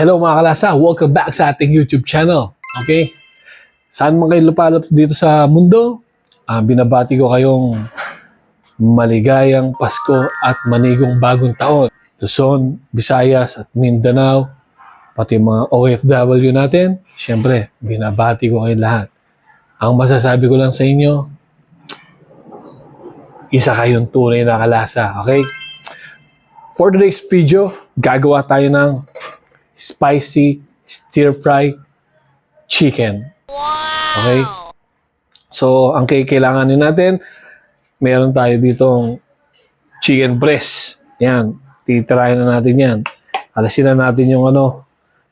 Hello mga kalasa, welcome back sa ating YouTube channel. Okay? Saan man kayo lupalop dito sa mundo, binabati ko kayong maligayang Pasko at manigong bagong taon. Luzon, Visayas at Mindanao, pati mga OFW natin, syempre, binabati ko kayo lahat. Ang masasabi ko lang sa inyo, isa kayong tunay na kalasa, okay? For today's video, gagawa tayo ng spicy stir-fry chicken. Okay? So, ang kailanganin natin, meron tayo ditong chicken breast. Yan. Titirahin na natin yan. Alasin na natin yung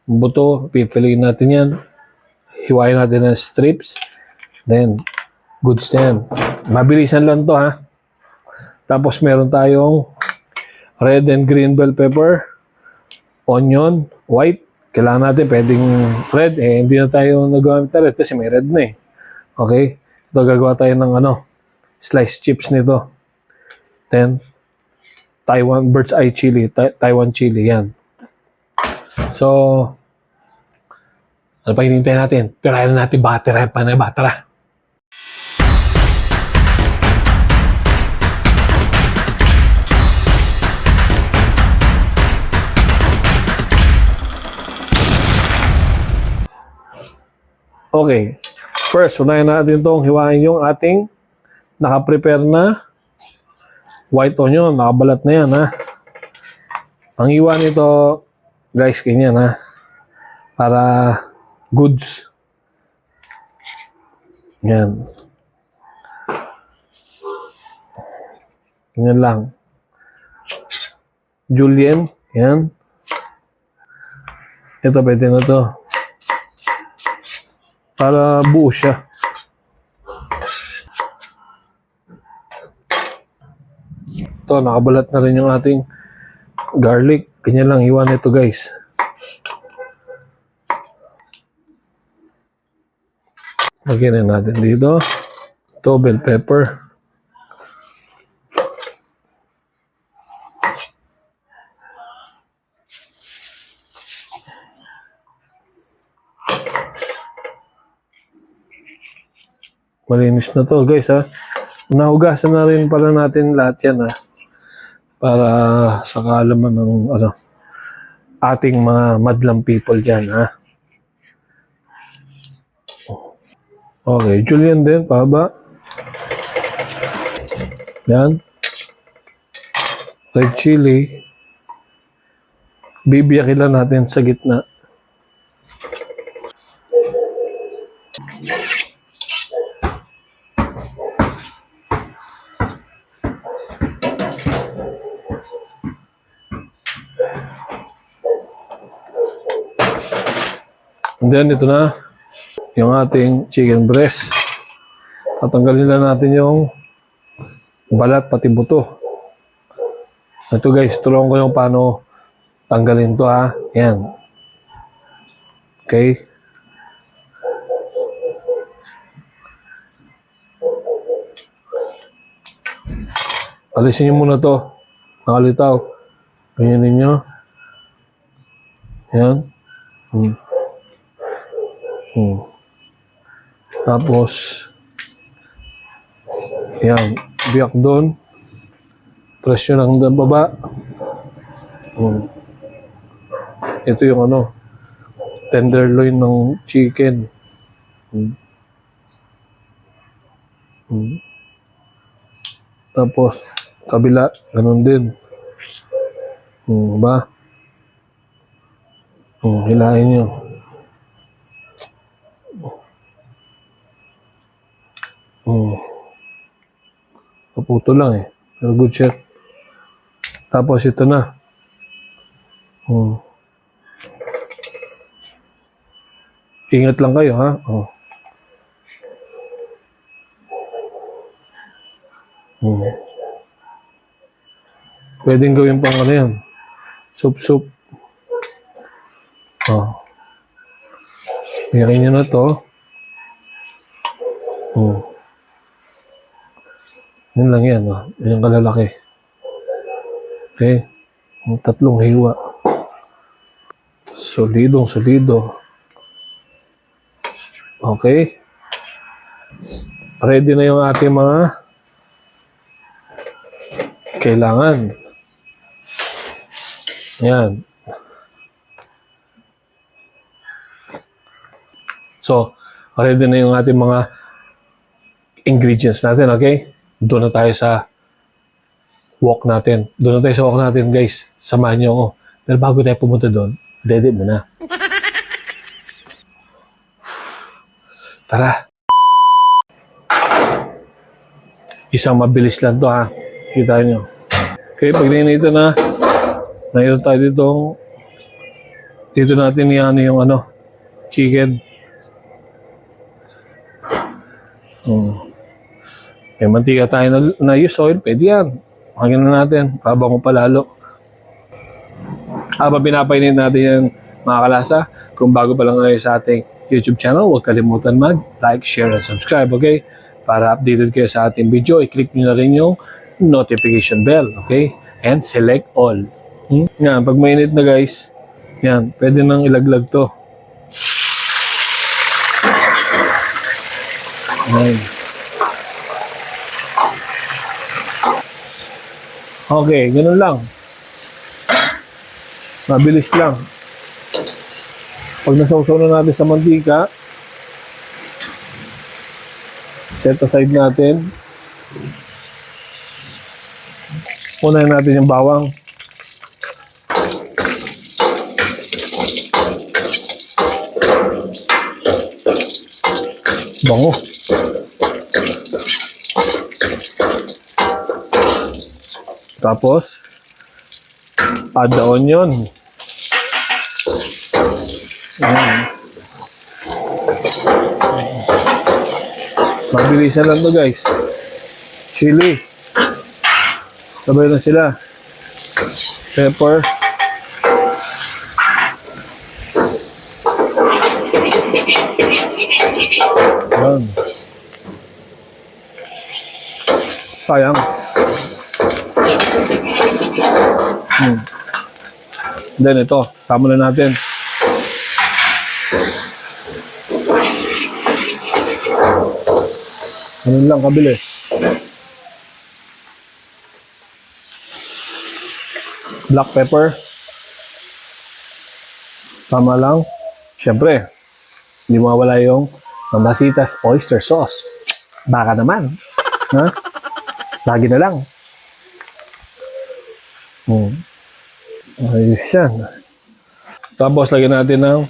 buto. Pipiliin natin yan. Hiwain natin ng strips. Then, goods na yan. Mabilisan lang to ha. Tapos meron tayong red and green bell pepper, onion, white. Kailangan natin pwedeng red. Hindi na tayo nagagamit na red kasi may red na eh. Okay? Ito gagawa tayo ng sliced chips nito. Then, Taiwan bird's eye chili. Taiwan chili. Yan. So, ano pa hinintay natin? Tirahin na natin. Baka tirahin pa na ba? Tara. Okay. First, unahin natin itong hiwain yung ating nakaprepare na white onion. Nakabalat na yan, ha. Ang hiwa nito, guys, ganyan, ha. Para goods. Yan. Ganyan lang. Julienne. Yan. Ito, pwede na to. Para buo siya. Ito, nakabalat na rin yung ating garlic. Ganyan lang hiwa nito, guys. Lagyan na natin dito. Ito, bell pepper. Malinis na to, guys, ha. Nahugasan na rin pala natin lahat yan, ha. Para sa kaalaman ng ating mga madlang people dyan, ha. Okay, julienne din, pahaba. Yan. Red chili. Bibiyakin lang natin sa gitna. And then, ito na yung ating chicken breast. Tatanggalin na natin yung balat pati buto. Ito, guys, tulungan ko yung paano tanggalin to, ha. Yan. Okay. Alisin nyo muna to. Nakalitaw. Ganyan ninyo. Yan. Tapos, yan, biyak doon. Press nyo ng baba. Ito yung tenderloin ng chicken. Tapos, kabila, ganun din. Ba? Hilahin nyo. Kaputo lang eh. Pero good shot. Tapos ito na. Ingat lang kayo, ha? Pwedeng gawin pang yan. Soup. Biyakin nyo na to. Yun lang yan, yung kalalaki. Okay? Yung tatlong hiwa. Tapos, Solidong solido. Okay. Ready na yung ating mga kailangan. Yan. So, ready na yung ating mga ingredients natin, okay? Doon na tayo sa walk natin. Doon na tayo sa walk natin, guys. Samahan niyo ako. Pero bago tayo pumunta doon, dede muna. Tara. Isang mabilis lang to, ha? Kita nyo. Okay, pag ninito na, mayroon tayo dito natin yan yung chicken. May mantika tayo na use oil, pwede yan. Hangin na natin, pabango pa lalo. Habang pinapainit natin yung mga kalasa, kung bago pa lang kayo sa ating YouTube channel, huwag kalimutan mag-like, share, and subscribe, okay? Para updated kayo sa ating video, i-click nyo na rin yung notification bell, okay? And select all. Yan, pag mainit na guys, yan, pwede nang ilaglag to. Yan. Okay, ganun lang. Mabilis lang. Pag nasawsaw na natin sa mantika, set aside natin. Unahin natin yung bawang. Bango. Tapos, add the onion. Ayan. Mabilisan lang to guys. Chili. Sabay na sila. Pepper. Ayan. Sayang. Then ito, tama na natin. Ganun lang kabilis. Black pepper. Tama lang. Siyempre, hindi mawala yung Mamacita's oyster sauce. Baka naman. Ha? Lagi na lang. Ayos yan. Tapos lagyan natin ng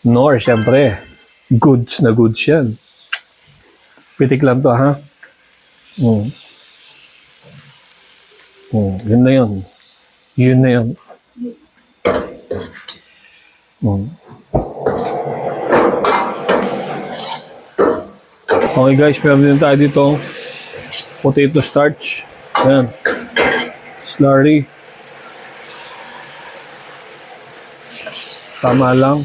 Knorr, syempre. Goods na goods yan. Pitik lang to, ha? Yun na yun. Yun na yun. Okay guys, meron din tayo dito potato starch. Ayan. Slurry. Tama lang.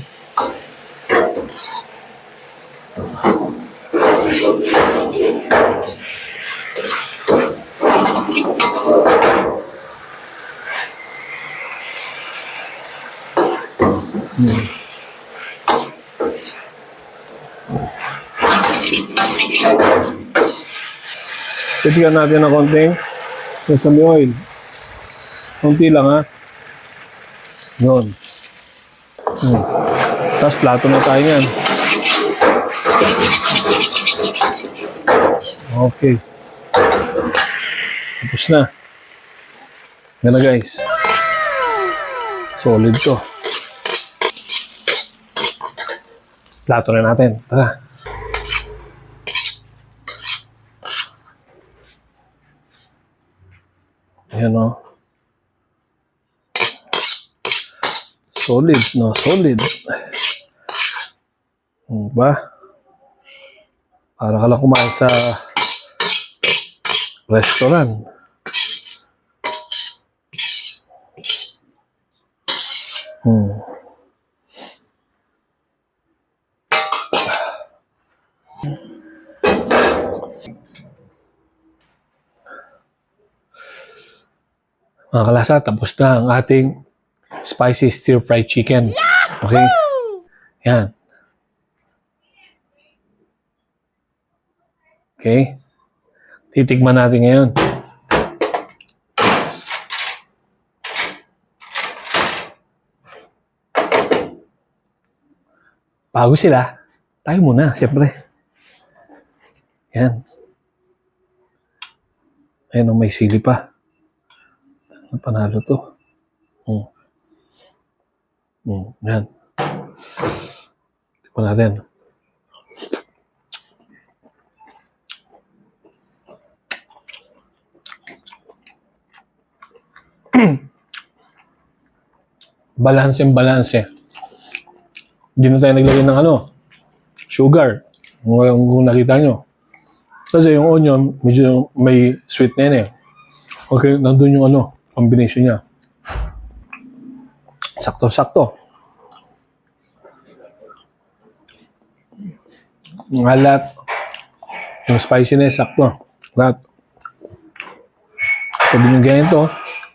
Titigan natin ng konting sesame oil. Konti lang, ha. Yun. Tapos plato na tayo yan. Okay. Tapos na. Yan na guys. Solid to. Plato na natin. Tara. Ayan o. Solid, no? Solid. Ba? Para ka lang kumain sa restaurant. Mga kalasa, tapos na ang ating spicy stir-fried chicken. Okay? Yan. Okay? Titikman natin ngayon. Bago sila, tayo muna, siyempre. Yan. Ayan, may sili pa. Panalo to. Yan. Tikman natin. Balance. Hindi na tayo naglagay ng sugar. Kung nakita nyo. Kasi yung onion, medyo may sweet na yan eh. Okay, nandun yung combination niya. Sakto-sakto. Yung halat, yung spiciness, sakto. Lahat. Pwede nyo ganito.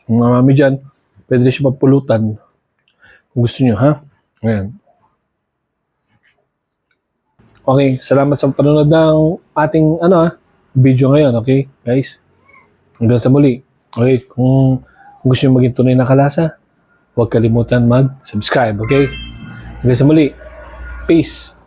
Yung mga mami dyan, pwede siya papulutan. Kung gusto nyo, ha? Ayan. Okay, salamat sa panonood ng ating video ngayon, okay, guys? Hanggang sa muli. Okay, kung gusto nyo maging tunay na kalasa, huwag kalimutan mag-subscribe, okay? Hanggang sa muli. Peace.